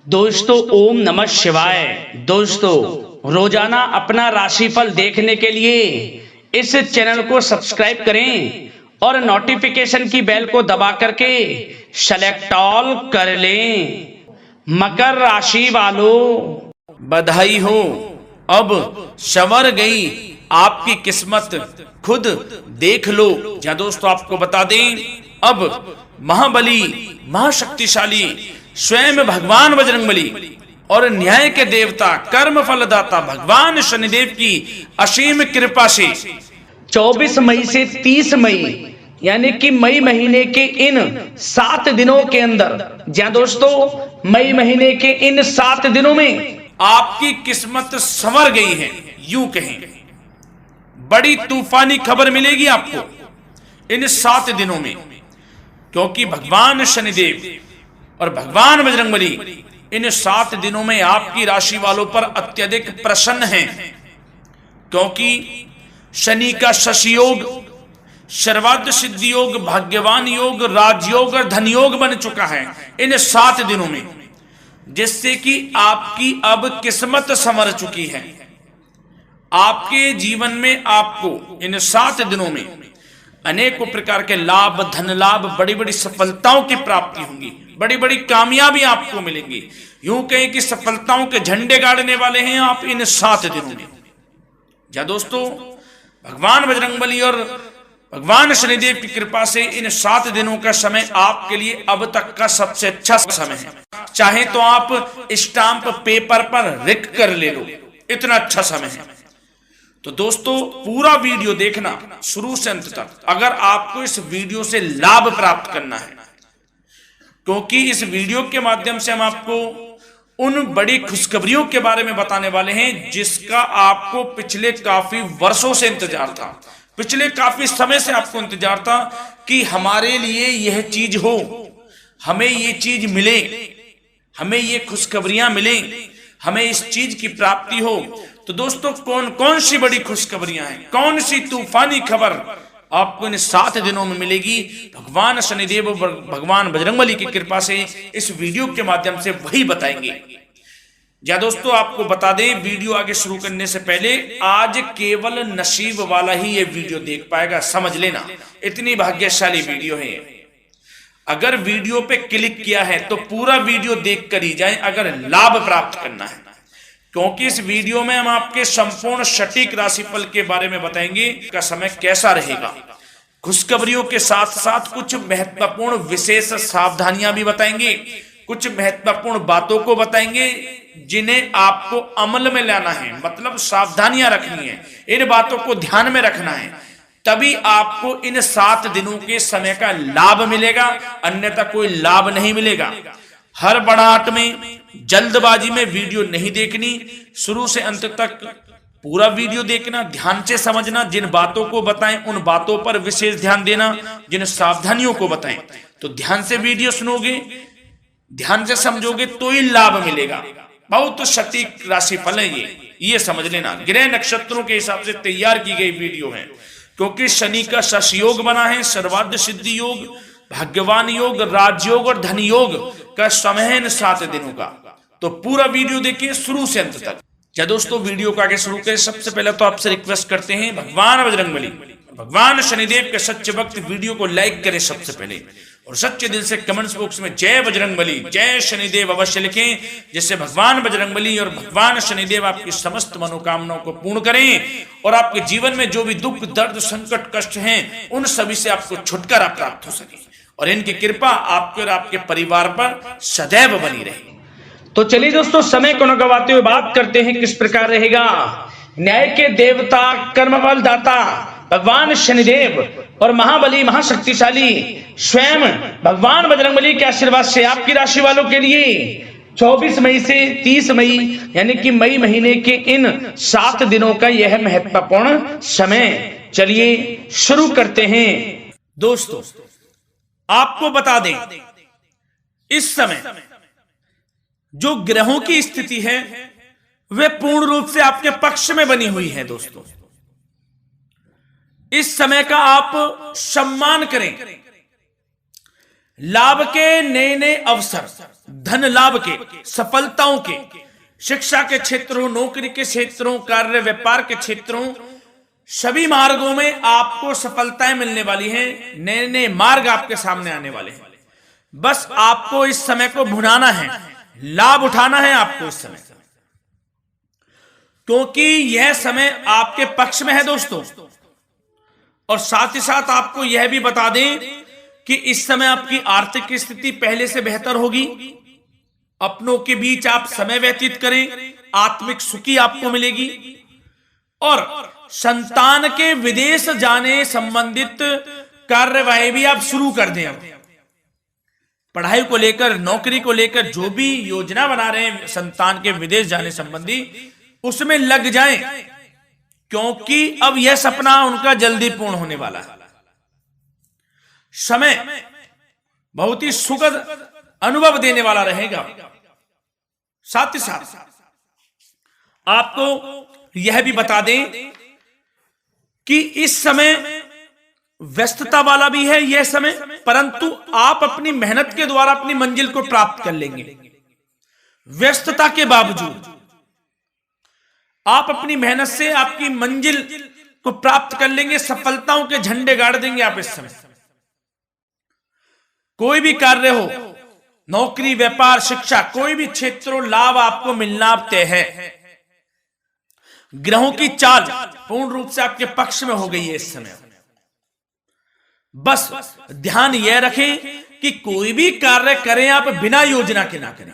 दोस्तों ओम नमः शिवाय। दोस्तों रोजाना अपना राशिफल देखने के लिए इस चैनल को सब्सक्राइब करें और नोटिफिकेशन की बेल को दबा करके सेलेक्ट ऑल कर लें। मकर राशि वालों, बधाई हो, अब संवर गई आपकी किस्मत, खुद देख लो। या दोस्तों आपको बता दें, अब महाबली महाशक्तिशाली स्वयं भगवान बजरंगबली और न्याय के देवता कर्म फलदाता भगवान शनिदेव की असीम कृपा से 24 मई से 30 मई यानी कि मई महीने के इन 7 दिनों के अंदर, जी दोस्तों मई महीने के इन 7 दिनों में आपकी किस्मत संवर गई है। यूं कहें, बड़ी तूफानी खबर मिलेगी आपको इन 7 दिनों में, क्योंकि भगवान शनिदेव और भगवान बजरंगबली इन 7 दिनों में आपकी राशि वालों पर अत्यधिक प्रसन्न हैं, क्योंकि शनि का शशि योग, सर्वार्थ सिद्धि योग, भाग्यवान योग, राजयोग और धन योग बन चुका है इन 7 दिनों में, जिससे कि आपकी अब किस्मत संवर चुकी है। आपके जीवन में आपको इन 7 दिनों में अनेकों प्रकार के लाभ, धन लाभ, बड़ी बड़ी सफलताओं की प्राप्ति होंगी, बड़ी बड़ी कामयाबी आपको मिलेंगी। यूं कहें कि सफलताओं के झंडे गाड़ने वाले हैं आप इन 7 दिनों में। या दोस्तों भगवान बजरंगबली और भगवान शनिदेव की कृपा से इन 7 दिनों का समय आपके लिए अब तक का सबसे अच्छा समय है। चाहे तो आप स्टाम्प पेपर पर लिख कर ले लो, इतना अच्छा समय है। तो दोस्तों पूरा वीडियो देखना शुरू से अंत तक, अगर आपको इस वीडियो से लाभ प्राप्त करना है, क्योंकि इस वीडियो के माध्यम से हम आपको उन बड़ी खुशखबरियों के बारे में बताने वाले हैं जिसका आपको पिछले काफी वर्षों से इंतजार था, पिछले काफी समय से आपको इंतजार था कि हमारे लिए यह चीज हो, हमें ये चीज मिले, हमें ये खुशखबरियां मिले, हमें इस चीज की प्राप्ति हो। तो दोस्तों कौन कौन सी बड़ी खुशखबरियां हैं, कौन सी तूफानी खबर आपको इन 7 दिनों में मिलेगी, भगवान शनिदेव और भगवान बजरंगबली की कृपा से इस वीडियो के माध्यम से वही बताएंगे। या दोस्तों आपको बता दें, वीडियो आगे शुरू करने से पहले, आज केवल नसीब वाला ही ये वीडियो देख पाएगा, समझ लेना, इतनी भाग्यशाली वीडियो है। अगर वीडियो पे क्लिक किया है तो पूरा वीडियो देख कर ही जाए अगर लाभ प्राप्त करना है, क्योंकि इस वीडियो में हम आपके संपूर्ण सटीक राशिफल के बारे में बताएंगे का समय कैसा रहेगा। खुशखबरियों के साथ साथ कुछ महत्वपूर्ण विशेष सावधानियां भी बताएंगे, कुछ महत्वपूर्ण बातों को बताएंगे जिन्हें आपको अमल में लाना है, मतलब सावधानियां रखनी है, इन बातों को ध्यान में रखना है, तभी आपको इन 7 दिनों के समय का लाभ मिलेगा, अन्यथा कोई लाभ नहीं मिलेगा। हर बढ़ाहट में, जल्दबाजी में वीडियो नहीं देखनी, शुरू से अंत तक पूरा वीडियो देखना, ध्यान से समझना, जिन बातों को बताएं उन बातों पर विशेष ध्यान देना, जिन सावधानियों को बताएं तो ध्यान से वीडियो सुनोगे, ध्यान से समझोगे तो ही लाभ मिलेगा। बहुत सटीक राशिफल है ये समझ लेना, ग्रह नक्षत्रों के हिसाब से तैयार की गई वीडियो है, क्योंकि शनि का शशि योग बना है, सर्वार्थ सिद्धि योग, भाग्यवान योग, राजयोग और धन योग का समय है इन 7 दिनों का। तो पूरा वीडियो देखिए शुरू से अंत तक। क्या दोस्तों वीडियो को आगे शुरू करें, सबसे पहले तो आपसे रिक्वेस्ट करते हैं, भगवान बजरंगबली, भगवान शनिदेव के सच्चे भक्त वीडियो को लाइक करें सबसे पहले, और सच्चे दिल से कमेंट्स बॉक्स में जय बजरंगबली, जय शनिदेव अवश्य लिखें, जिससे भगवान बजरंगबली और भगवान शनिदेव आपकी समस्त मनोकामनाओं को पूर्ण करें और आपके जीवन में जो भी दुख, दर्द, संकट, कष्ट हैं उन सभी से आपको छुटकारा प्राप्त हो सके और इनकी कृपा आपके और आपके परिवार पर सदैव बनी रहे। तो चलिए दोस्तों समय को न गवाते हुए बात करते हैं किस प्रकार रहेगा। न्याय के देवता, कर्मफल दाता भगवान शनिदेव और महाबली महाशक्तिशाली स्वयं भगवान बजरंगबली के आशीर्वाद से आपकी राशि वालों के लिए 24 मई से 30 मई यानी कि मई महीने के इन 7 दिनों का यह महत्वपूर्ण समय। चलिए शुरू करते हैं। दोस्तों आपको बता दें, इस समय जो ग्रहों की स्थिति है वे पूर्ण रूप से आपके पक्ष में बनी हुई है। दोस्तों इस समय का आप सम्मान करें, लाभ के नए नए अवसर, धन लाभ के, सफलताओं के, शिक्षा के क्षेत्रों, नौकरी के क्षेत्रों, कार्य व्यापार के क्षेत्रों, सभी मार्गों में आपको सफलताएं मिलने वाली हैं। नए नए मार्ग आपके सामने आने वाले हैं। बस आपको इस समय को भुनाना है, लाभ उठाना है आपको इस समय, क्योंकि यह समय आपके पक्ष में है दोस्तों। और साथ ही साथ आपको यह भी बता दें कि इस समय आपकी आर्थिक स्थिति पहले से बेहतर होगी। अपनों के बीच आप समय व्यतीत करें, आत्मिक सुखी आपको मिलेगी। और संतान के विदेश जाने संबंधित कार्यवाही भी आप शुरू कर दें। अब पढ़ाई को लेकर, नौकरी को लेकर जो भी योजना बना रहे हैं संतान के विदेश जाने संबंधी, उसमें लग जाएं, क्योंकि अब यह सपना उनका जल्दी पूर्ण होने वाला है। समय बहुत ही सुखद अनुभव देने वाला रहेगा। साथ ही साथ आपको यह भी बता दें कि इस समय व्यस्तता वाला भी है यह समय, परंतु आप अपनी मेहनत के द्वारा अपनी मंजिल को प्राप्त कर लेंगे। व्यस्तता के बावजूद आप अपनी मेहनत से आपकी मंजिल को प्राप्त कर लेंगे। सफलताओं के झंडे गाड़ देंगे आप इस समय। कोई भी कार्य हो, नौकरी, व्यापार, शिक्षा, कोई भी क्षेत्रों, लाभ आपको मिलना तय है। ग्रहों की चाल पूर्ण रूप से आपके पक्ष में हो गई है इस समय। बस ध्यान यह रखें कि कोई भी कार्य करें आप बिना योजना के ना करें।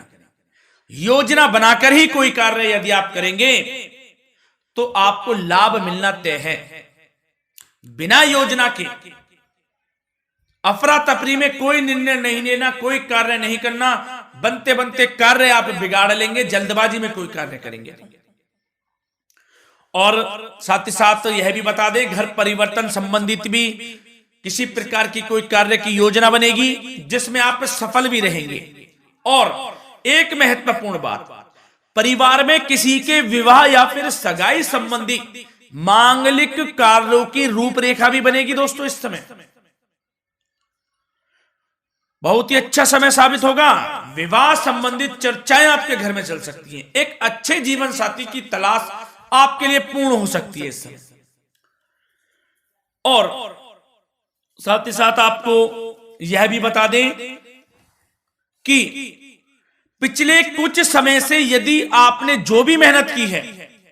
योजना बनाकर ही कोई कार्य यदि आप करेंगे तो आपको लाभ मिलना तय है। बिना योजना के अफरा तफरी में कोई निर्णय नहीं लेना, कोई कार्य नहीं करना। बनते बनते कार्य आप बिगाड़ लेंगे, जल्दबाजी में कोई कार्य करेंगे। और साथ ही साथ यह भी बता दें, घर परिवर्तन संबंधित भी किसी प्रकार की कोई कार्य की योजना बनेगी जिसमें आप सफल भी रहेंगे। और एक महत्वपूर्ण बात, परिवार में किसी के विवाह या फिर सगाई संबंधी मांगलिक कार्यों की रूपरेखा भी बनेगी दोस्तों इस समय। बहुत ही अच्छा समय साबित होगा। विवाह संबंधित चर्चाएं आपके घर में चल सकती हैं। एक अच्छे जीवन साथी की तलाश आपके लिए पूर्ण हो सकती है इस समय। और साथ ही साथ आपको यह भी बता दें कि पिछले कुछ समय से यदि आपने जो भी मेहनत की है,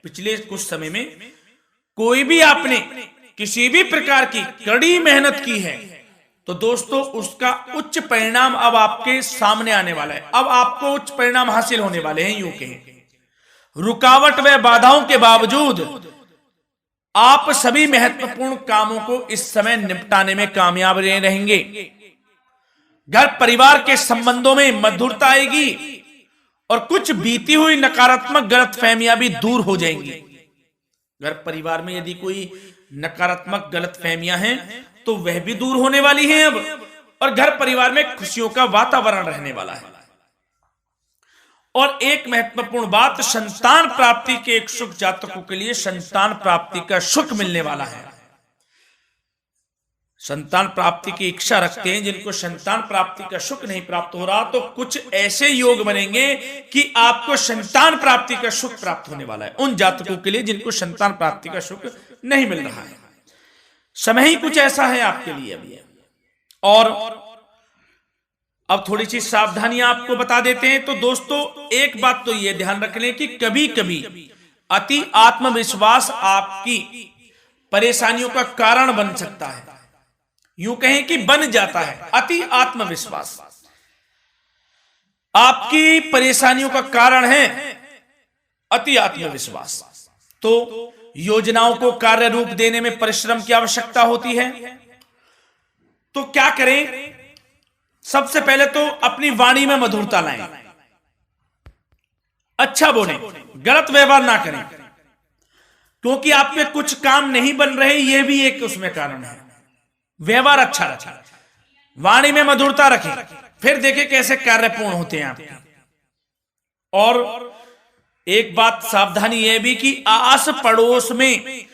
पिछले कुछ समय में कोई भी आपने किसी भी प्रकार की कड़ी मेहनत की है, तो दोस्तों उसका उच्च परिणाम अब आपके सामने आने वाला है। अब आपको उच्च परिणाम हासिल होने वाले हैं। यूं कहें, रुकावट व बाधाओं के बावजूद आप सभी महत्वपूर्ण कामों को इस समय निपटाने में कामयाब रहेंगे। घर परिवार के संबंधों में मधुरता आएगी और कुछ बीती हुई नकारात्मक गलतफहमियां भी दूर हो जाएंगी। घर परिवार में यदि कोई नकारात्मक गलतफहमियां हैं तो वह भी दूर होने वाली हैं अब, और घर परिवार में खुशियों का वातावरण रहने वाला है। और एक महत्वपूर्ण बात, संतान प्राप्ति के इच्छुक जातकों के लिए संतान प्राप्ति का सुख मिलने वाला है। संतान प्राप्ति की इच्छा रखते हैं जिनको संतान प्राप्ति का सुख नहीं प्राप्त हो रहा, तो कुछ ऐसे योग बनेंगे कि आपको संतान प्राप्ति का सुख प्राप्त होने वाला है। उन जातकों के लिए जिनको संतान प्राप्ति का सुख नहीं मिल रहा है, समय ही कुछ ऐसा है आपके लिए अभी। और अब थोड़ी सी सावधानियां आपको बता देते हैं। तो दोस्तों एक बात तो यह ध्यान रख लें कि कभी कभी अति आत्मविश्वास आपकी परेशानियों का कारण बन सकता है। यूं कहें कि बन जाता है। अति आत्मविश्वास आपकी परेशानियों का कारण है। अति आत्मविश्वास तो योजनाओं को कार्य रूप देने में परिश्रम की आवश्यकता होती है। तो क्या करें? सबसे पहले तो अपनी वाणी में मधुरता लाएं, अच्छा बोलें, गलत व्यवहार ना करें, क्योंकि आप में कुछ काम नहीं बन रहे, यह भी एक उसमें कारण है। व्यवहार अच्छा रखें, वाणी में मधुरता रखें, फिर देखें कैसे कार्य पूर्ण होते हैं आपके। और एक बात सावधानी यह भी कि आस पड़ोस में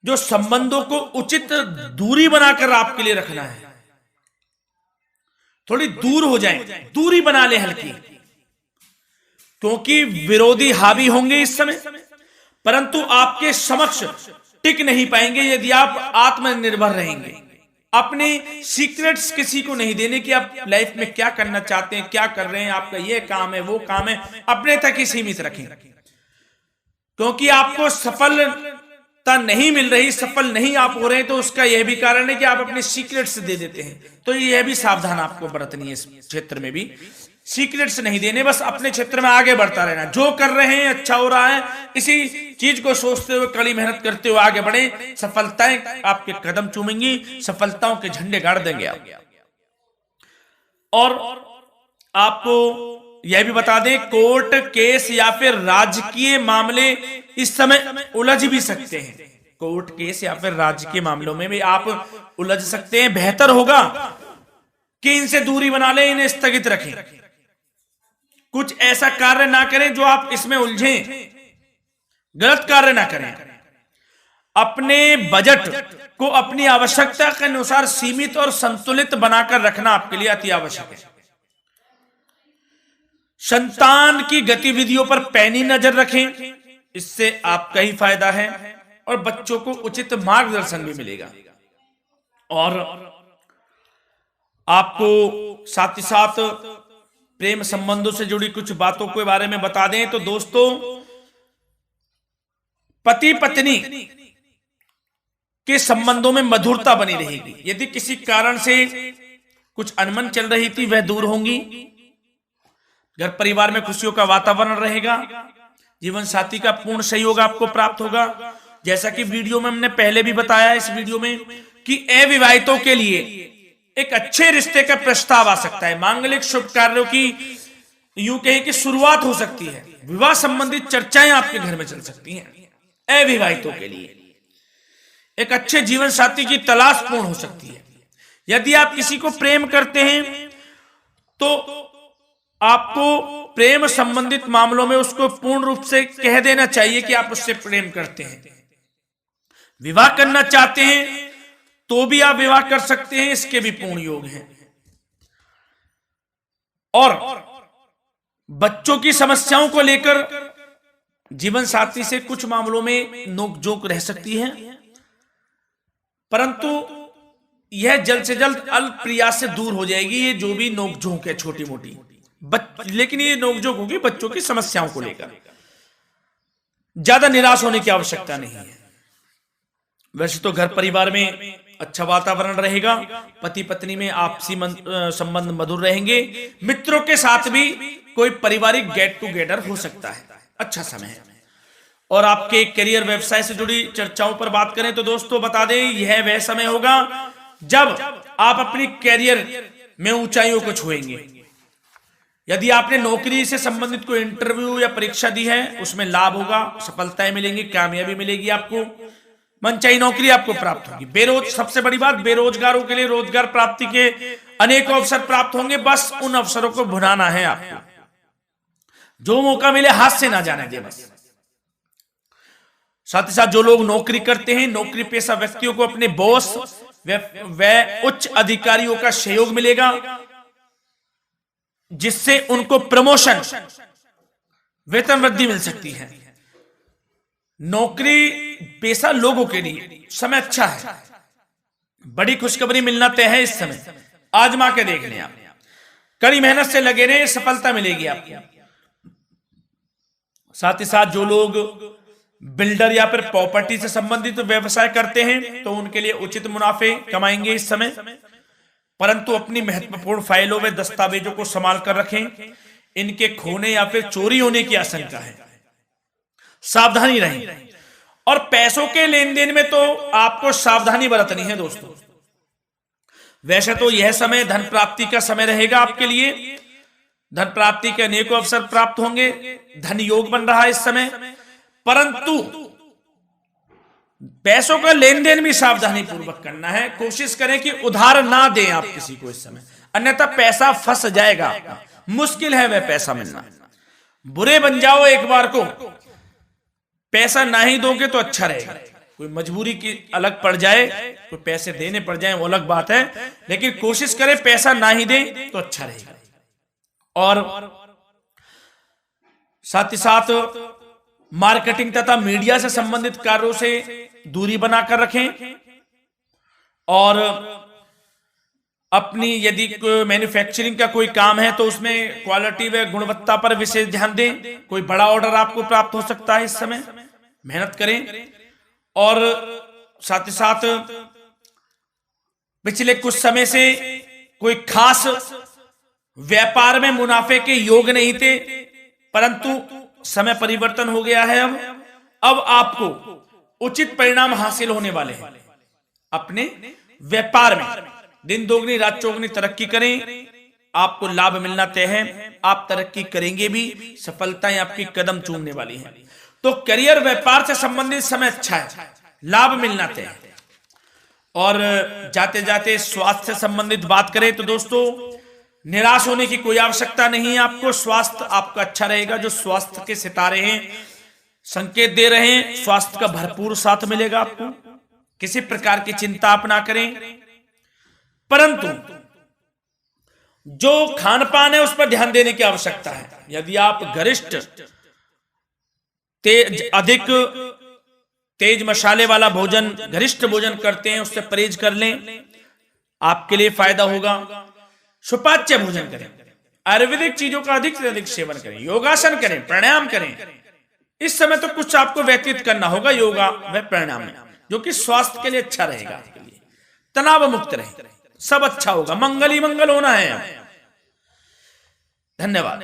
जो संबंधों को उचित दूरी बनाकर आपके लिए रखना है। थोड़ी दूर हो जाएं, दूरी बना ले हल्की, क्योंकि विरोधी हावी होंगे इस समय, परंतु आपके समक्ष टिक नहीं पाएंगे यदि आप आत्मनिर्भर रहेंगे। अपने सीक्रेट्स किसी को नहीं देने कि आप लाइफ में क्या करना चाहते हैं, क्या कर रहे हैं, आपका ये काम है, वो काम है, अपने तक ही सीमित रखें, क्योंकि आपको सफलता नहीं मिल रही, सफल नहीं आप हो रहे हैं, तो उसका यह भी कारण है कि आप अपने सीक्रेट्स दे देते हैं। तो यह भी सावधान आपको बरतनी है, इस क्षेत्र में भी सीक्रेट्स नहीं देने, बस अपने क्षेत्र में आगे बढ़ता रहना, जो कर रहे हैं अच्छा हो रहा है, इसी चीज को सोचते हुए कड़ी मेहनत करते हुए आगे बढ़े, सफलताएं आपके कदम चूमेंगी, सफलताओं के झंडे गाड़ देंगे आप। और आपको यह भी बता दें, कोर्ट केस या फिर राजकीय मामले इस समय उलझ भी सकते हैं। कोर्ट केस या फिर राजकीय मामलों में भी आप उलझ सकते हैं। बेहतर होगा कि इनसे दूरी बना लें, इन्हें स्थगित रखें, कुछ ऐसा कार्य ना करें जो आप इसमें उलझें, गलत कार्य ना करें। अपने बजट को अपनी आवश्यकता के अनुसार सीमित और संतुलित बनाकर रखना आपके लिए अति आवश्यक है। संतान की गतिविधियों पर पैनी नजर रखें, इससे आपका ही फायदा है और बच्चों को उचित मार्गदर्शन भी मिलेगा। और आपको साथ ही साथ प्रेम संबंधों से जुड़ी कुछ बातों के बारे में बता दें तो दोस्तों, पति पत्नी के संबंधों में मधुरता बनी रहेगी। यदि किसी कारण से कुछ अनबन चल रही थी वह दूर होंगी, घर परिवार में खुशियों का वातावरण रहेगा, जीवन साथी का पूर्ण सहयोग आपको प्राप्त होगा। जैसा कि वीडियो में हमने पहले भी बताया इस वीडियो में कि अविवाहितों के लिए एक अच्छे रिश्ते का प्रस्ताव आ सकता है, मांगलिक शुभ कार्यों की यूं कहें कि शुरुआत हो सकती है, विवाह संबंधित चर्चाएं आपके घर में चल सकती हैं। अविवाहितों के लिए एक अच्छे जीवन साथी की तलाश पूर्ण हो सकती है। यदि आप किसी को प्रेम करते हैं तो आपको प्रेम संबंधित मामलों में उसको पूर्ण रूप से कह देना चाहिए कि आप उससे प्रेम करते हैं। विवाह करना चाहते हैं तो भी आप विवाह कर सकते हैं, इसके भी पूर्ण योग हैं। और बच्चों की समस्याओं को लेकर जीवन साथी से कुछ मामलों में नोकझोंक रह सकती है, परंतु यह जल्द से जल्द अल्प प्रयास से दूर हो जाएगी। ये जो भी नोकझोंक है छोटी मोटी, लेकिन ये नोकझोंक होगी बच्चों की समस्याओं को लेकर। ज्यादा निराश होने की आवश्यकता नहीं है। वैसे तो घर परिवार में अच्छा वातावरण रहेगा, पति पत्नी में आपसी संबंध मधुर रहेंगे, मित्रों के साथ भी कोई पारिवारिक गेट टुगेदर हो सकता है, अच्छा समय है। और आपके करियर व्यवसाय से जुड़ी चर्चाओं पर बात करें तो दोस्तों बता दें, यह वह समय होगा जब आप अपनी करियर में ऊंचाइयों को छुएंगे। यदि आपने नौकरी से संबंधित कोई इंटरव्यू या परीक्षा दी है, उसमें लाभ होगा, सफलताएं मिलेंगी, कामयाबी मिलेगी, आपको मनचाही नौकरी आपको प्राप्त होगी। सबसे बड़ी बात, बेरोजगारों के लिए रोजगार प्राप्ति के अनेक अवसर प्राप्त होंगे, बस उन अवसरों को भुनाना है आपको। जो मौका मिले हाथ से ना जाने दे बस। साथ ही साथ जो लोग नौकरी करते हैं, नौकरी पेशा व्यक्तियों को अपने बॉस व उच्च अधिकारियों का सहयोग मिलेगा, जिससे उनको प्रमोशन, वेतन वृद्धि मिल सकती है। नौकरी पेशा लोगों के लिए समय अच्छा है, बड़ी खुशखबरी मिलना तय है इस समय। आजमा के देख लें आप, कड़ी मेहनत से लगे रहे, सफलता मिलेगी आपको। साथ ही साथ जो लोग बिल्डर या फिर प्रॉपर्टी से संबंधित व्यवसाय करते हैं तो उनके लिए उचित मुनाफे कमाएंगे इस समय, परंतु अपनी महत्वपूर्ण फाइलों व दस्तावेजों को संभाल कर रखें, इनके खोने या फिर चोरी होने की आशंका है, सावधानी रहें। और पैसों के लेन देन में तो आपको सावधानी बरतनी है दोस्तों। वैसे तो यह समय धन प्राप्ति का समय रहेगा आपके लिए, धन प्राप्ति के अनेकों अवसर प्राप्त होंगे, धन योग बन रहा है इस समय, परंतु पैसों का लेन देन भी सावधानी पूर्वक करना है। कोशिश करें कि उधार ना दें आप किसी को इस समय, अन्यथा पैसा फंस जाएगा आपका, मुश्किल है वह पैसा मिलना। बुरे बन जाओ एक बार को, पैसा ना ही दोगे तो अच्छा रहेगा। कोई मजबूरी की अलग पड़ जाए, कोई पैसे देने पड़ जाए वो अलग बात है, लेकिन कोशिश करें पैसा ना ही दें तो अच्छा रहेगा। और साथ ही साथ मार्केटिंग तथा मीडिया से संबंधित कार्यों से दूरी बनाकर रखें। और अपनी यदि मैन्युफैक्चरिंग का कोई काम है तो उसमें क्वालिटी व गुणवत्ता पर विशेष ध्यान दें। कोई बड़ा ऑर्डर आपको प्राप्त हो सकता है, इस समय मेहनत करें। और साथ ही साथ पिछले कुछ समय से कोई खास व्यापार में मुनाफे के योग नहीं थे, परंतु समय परिवर्तन हो गया है। अब आपको उचित परिणाम हासिल होने वाले हैं। अपने व्यापार में दिन दोगुनी रात चौगुनी तरक्की करें, आपको लाभ मिलना तय है। आप तरक्की करेंगे भी, सफलताएं आपकी कदम चूमने वाली हैं। तो करियर व्यापार से संबंधित समय अच्छा है, लाभ मिलना तय है। और जाते जाते स्वास्थ्य से संबंधित बात करें तो दोस्तों निराश होने की कोई आवश्यकता नहीं है। आपको स्वास्थ्य आपका अच्छा रहेगा। जो स्वास्थ्य के सितारे हैं संकेत दे रहे हैं, स्वास्थ्य का भरपूर साथ मिलेगा आपको। किसी प्रकार की चिंता आप ना करें, परंतु जो खान पान है उस पर ध्यान देने की आवश्यकता है। यदि आप गरिष्ठ अधिक तेज मसाले वाला भोजन, गरिष्ठ भोजन करते हैं, उससे परहेज कर लें, आपके लिए फायदा होगा। सुपाच्य भोजन करें, आयुर्वेदिक चीजों का अधिक से अधिक सेवन करें, योगासन करें, प्राणायाम करें। इस समय तो कुछ आपको व्यतीत करना होगा योगा व प्राणायाम में, जो कि स्वास्थ्य के लिए अच्छा रहेगा। आपके लिए तनाव मुक्त रहे, सब अच्छा होगा। मंगल ही मंगल होना है। धन्यवाद।